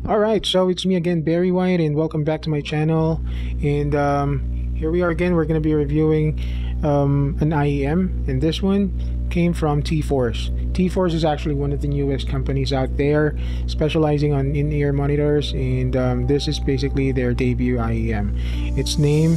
Alright, so it's me again, Barry White, and welcome back to my channel. And here we are again. We're going to be reviewing an IEM, and this one came from Tforce. Tforce is actually one of the newest companies out there, specializing on in-ear monitors, and this is basically their debut IEM. Its name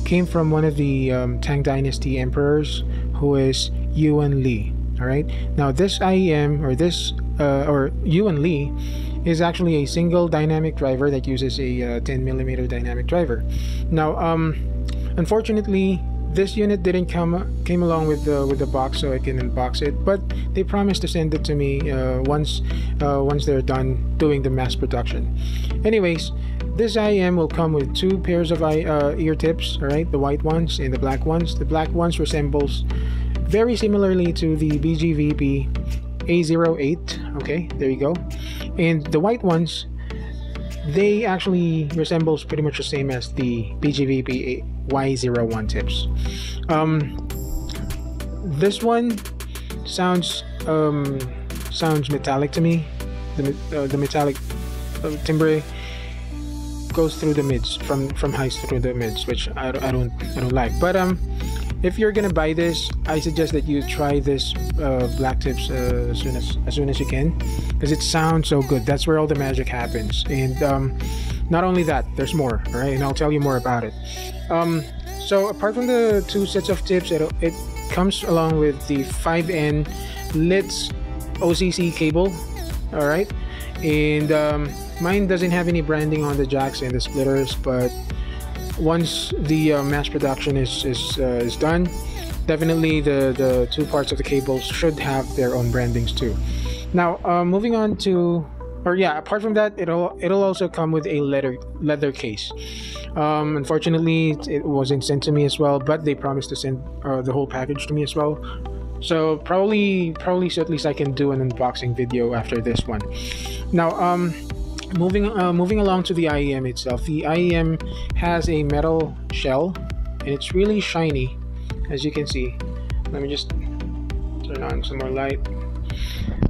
came from one of the Tang Dynasty emperors, who is Yuan. Alright, now this IEM, or Yuan is actually a single dynamic driver that uses a 10mm dynamic driver. Now, unfortunately, this unit didn't came along with the box, so I can unbox it. But they promised to send it to me once they're done doing the mass production. Anyways, this IEM will come with two pairs of ear tips. All right, the white ones and the black ones. The black ones resembles very similarly to the BGVP A08. Okay, there you go. And the white ones, they actually resembles pretty much the same as the BGVP Y01 tips. This one sounds metallic to me. The metallic timbre goes through the mids, from highs through the mids, which I don't like. But if you're gonna buy this, I suggest that you try this black tips as soon as you can, because it sounds so good. That's where all the magic happens. And not only that, there's more. All right, and I'll tell you more about it. So apart from the two sets of tips, it comes along with the 5N LITS OCC cable. All right, and mine doesn't have any branding on the jacks and the splitters, but once the mass production is done, definitely the two parts of the cables should have their own brandings too. Now, moving on to, apart from that, it'll also come with a leather case. Unfortunately, it wasn't sent to me as well, but they promised to send the whole package to me as well. So probably so at least I can do an unboxing video after this one. Now, moving along to the IEM itself. The IEM has a metal shell, and it's really shiny, as you can see. Let me just turn on some more light,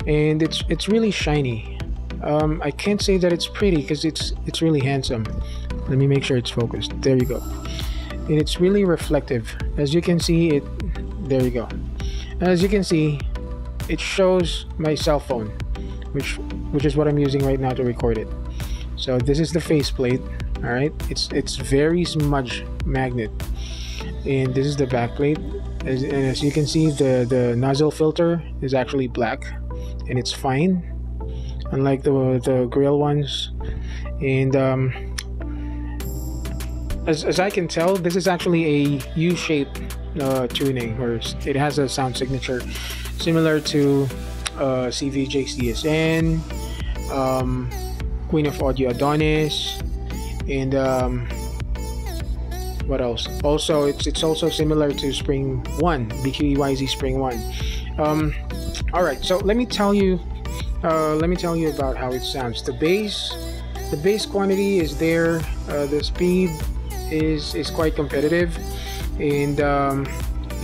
and it's really shiny. I can't say that it's pretty, because it's really handsome. Let me make sure it's focused. There you go. And it's really reflective, as you can see. There you go. As you can see, it shows my cell phone, which is what I'm using right now to record it. So this is the faceplate. All right, it's very smudge magnet, and this is the backplate. As you can see, the nozzle filter is actually black, and it's fine, unlike the grill ones. And as I can tell, this is actually a U-shaped tuning, or it has a sound signature similar to CVJ CSN, Queen of Audio Adonis, and what else? Also, it's also similar to Spring 1, BQEYZ Spring 1. All right, so let me tell you about how it sounds. The bass quantity is there. The speed is quite competitive, and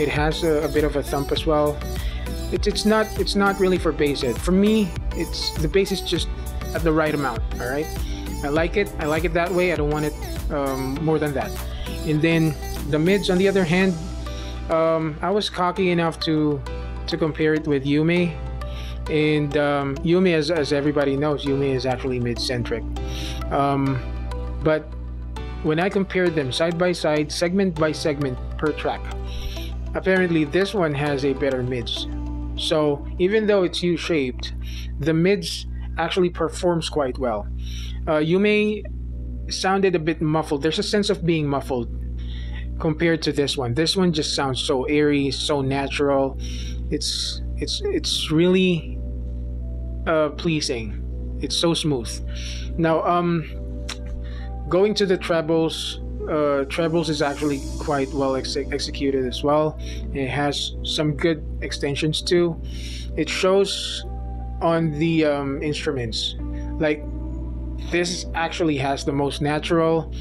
it has a bit of a thump as well. It's not really for bass head. For me, the bass is just at the right amount. All right, I like it that way. I don't want it more than that. And then the mids, on the other hand, I was cocky enough to compare it with Yume, and Yume, as everybody knows, Yume is actually mid-centric. But when I compared them side by side, segment by segment per track, apparently this one has a better mids. So even though it's U-shaped, the mids actually performs quite well. Yume sounded a bit muffled. There's a sense of being muffled compared to this one. This one just sounds so airy, so natural. It's really pleasing. It's so smooth. Now, going to the trebles. Trebles is actually quite well executed as well. It has some good extensions too. It shows on the instruments. Like, this actually has the most natural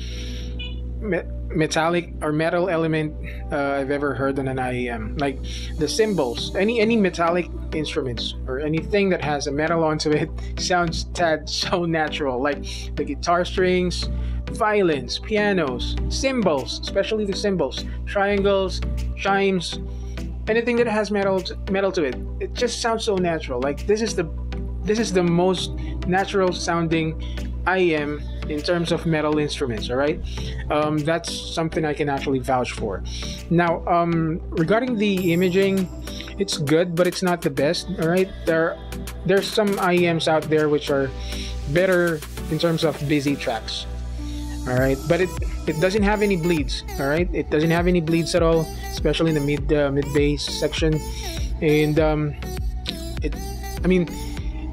metallic or metal element I've ever heard on an IEM. Like the cymbals, any metallic instruments or anything that has a metal onto it sounds tad so natural. Like the guitar strings, violins, pianos, cymbals, especially the cymbals, triangles, chimes, anything that has metal to it. It just sounds so natural. Like this is the most natural sounding IEM in terms of metal instruments. All right, that's something I can actually vouch for. Now, regarding the imaging, it's good, but it's not the best. All right, there's some IEMs out there which are better in terms of busy tracks. All right, but it doesn't have any bleeds. All right, it doesn't have any bleeds at all, especially in the mid bass section. And I mean,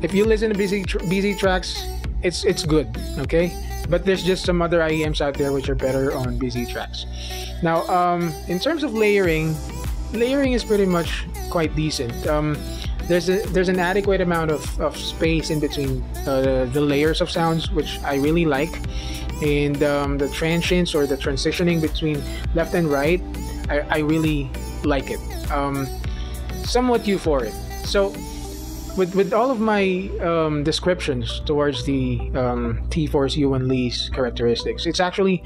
if you listen to busy tracks, it's good, okay? But there's just some other IEMs out there which are better on busy tracks. Now, in terms of layering is pretty much quite decent. There's an adequate amount of space in between the layers of sounds, which I really like. And the transients or the transitioning between left and right, I really like it. Somewhat euphoric. So with all of my descriptions towards the Tforce Yuan Lee's characteristics, it's actually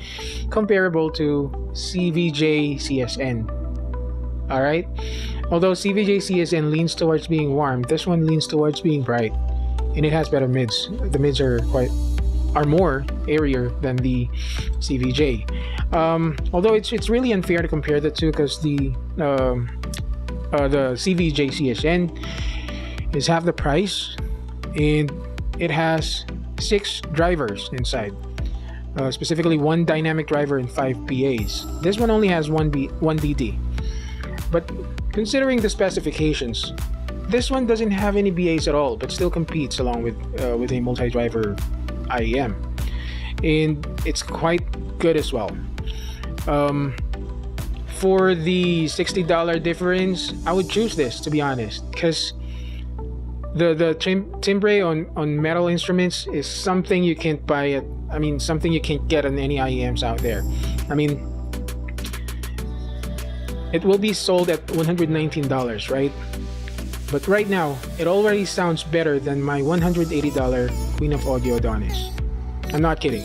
comparable to CVJ CSN. All right, although CVJ CSN leans towards being warm, this one leans towards being bright, and it has better mids. The mids are more airier than the CVJ. Although it's really unfair to compare the two, because the CVJ CSN is half the price, and it has 6 drivers inside, specifically 1 dynamic driver and 5 PAs. This one only has 1 DD, but considering the specifications, this one doesn't have any BAs at all, but still competes along with a multi-driver IEM, and it's quite good as well. For the $60 difference, I would choose this, to be honest, because the timbre on metal instruments is something you can't buy something you can't get on any IEMs out there. I mean, it will be sold at $119, right? But right now, it already sounds better than my $180 Queen of Audio Adonis. I'm not kidding.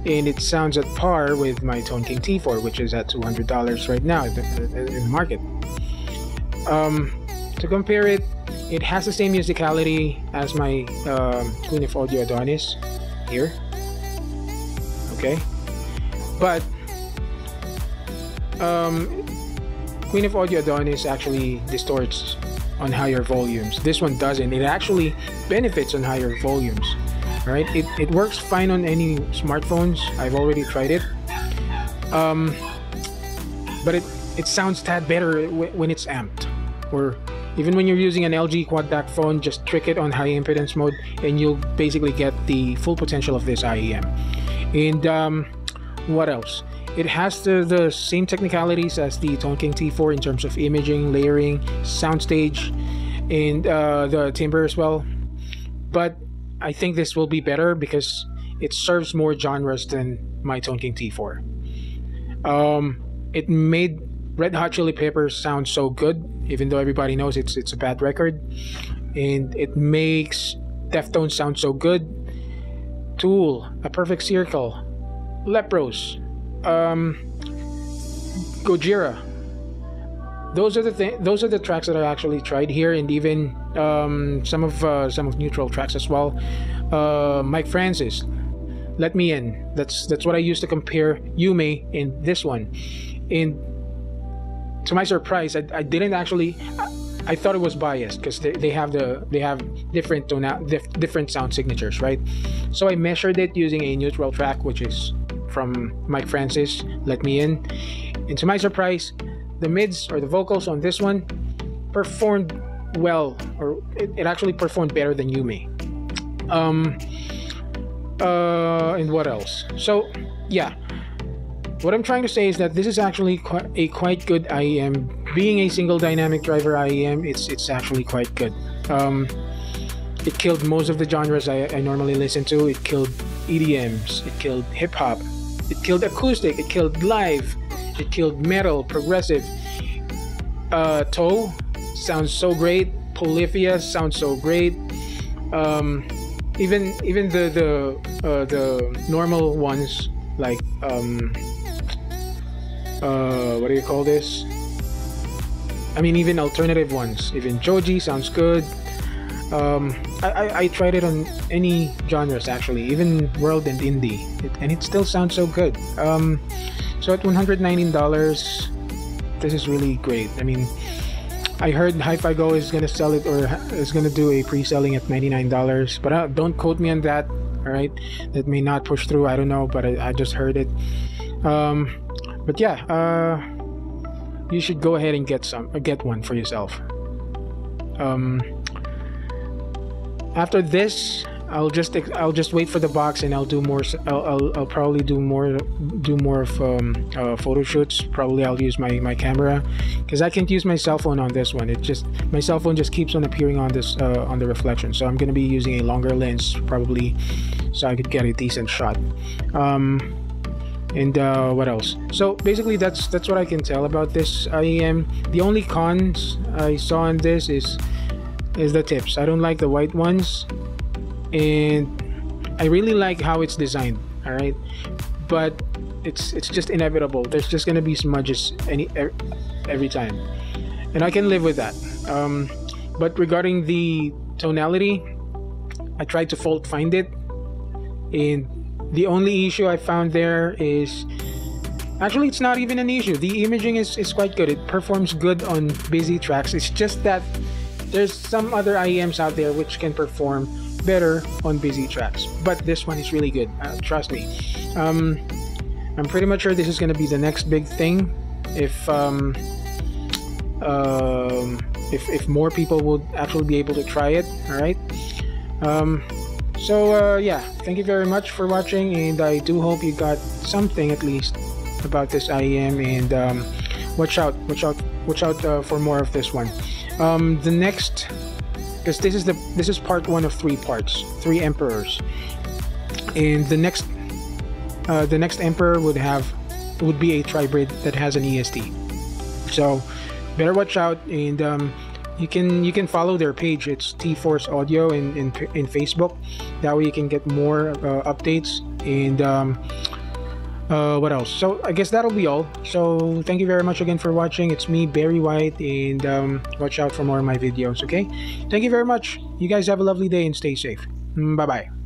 And it sounds at par with my Tone King T4, which is at $200 right now in the market. To compare it, it has the same musicality as my Queen of Audio Adonis here. Okay? But Queen of Audio Adonis actually distorts on higher volumes. This one doesn't. It actually benefits on higher volumes. All right, it works fine on any smartphones. I've already tried it. But it sounds tad better when it's amped, or even when you're using an LG quad DAC phone, just trick it on high impedance mode and you'll basically get the full potential of this IEM. And what else? It has the same technicalities as the Tone King T4 in terms of imaging, layering, soundstage, and the timbre as well. But I think this will be better because it serves more genres than my Tone King T4. It made Red Hot Chili Peppers sound so good, even though everybody knows it's a bad record. And it makes Deftones sound so good. Tool, A Perfect Circle, Lepros, Gojira. Those are the tracks that I actually tried here, and even some of Neutral tracks as well. Mike Francis, Let Me In. That's what I used to compare Yume and this one. And to my surprise, I didn't actually. I thought it was biased because they have different different sound signatures, right? So I measured it using a neutral track, which is from Mike Francis, Let Me In. And to my surprise, the mids or the vocals on this one performed well, or it actually performed better than Yume. And what else? So yeah, what I'm trying to say is that this is actually quite good IEM. Being a single dynamic driver IEM, it's actually quite good. It killed most of the genres I normally listen to. It killed EDMs, it killed hip hop, It killed acoustic, it killed live, it killed metal, progressive. Toe sounds so great. Polyphia sounds so great. Even the normal ones, like what do you call this? I mean, even alternative ones. Even Joji sounds good. I tried it on any genres actually, even world and indie, and it still sounds so good. So at $119, this is really great. I mean, I heard Hi-Fi Go is gonna sell it, or is gonna do a pre-selling at $99, but don't quote me on that. All right, that may not push through. I don't know, but I just heard it. But yeah, you should go ahead and get one for yourself. After this, I'll just wait for the box, and I'll do more. I'll probably do more of photo shoots. Probably I'll use my camera, because I can't use my cell phone on this one. My cell phone just keeps on appearing on this on the reflection. So I'm gonna be using a longer lens probably, so I could get a decent shot. And what else? So basically that's what I can tell about this IEM. The only cons I saw on this is the tips. I don't like the white ones, and I really like how it's designed. All right, but it's just inevitable. There's just gonna be smudges every time, and I can live with that. But regarding the tonality, I tried to fault find it, and the only issue I found there is, actually it's not even an issue. The imaging is quite good. It performs good on busy tracks. It's just that there's some other IEMs out there which can perform better on busy tracks, but this one is really good. Trust me. I'm pretty much sure this is going to be the next big thing if more people would actually be able to try it. All right. So yeah, thank you very much for watching, and I do hope you got something at least about this IEM, and watch out for more of this one. The next, because this is part 1 of 3 parts, 3 emperors, and the next emperor would be a tribrid that has an EST. So better watch out, and you can follow their page. It's Tforce Audio in Facebook. That way you can get more updates, and what else? So I guess that'll be all. So thank you very much again for watching. It's me, Barry White, and watch out for more of my videos. Okay, thank you very much. You guys have a lovely day and stay safe. Bye bye.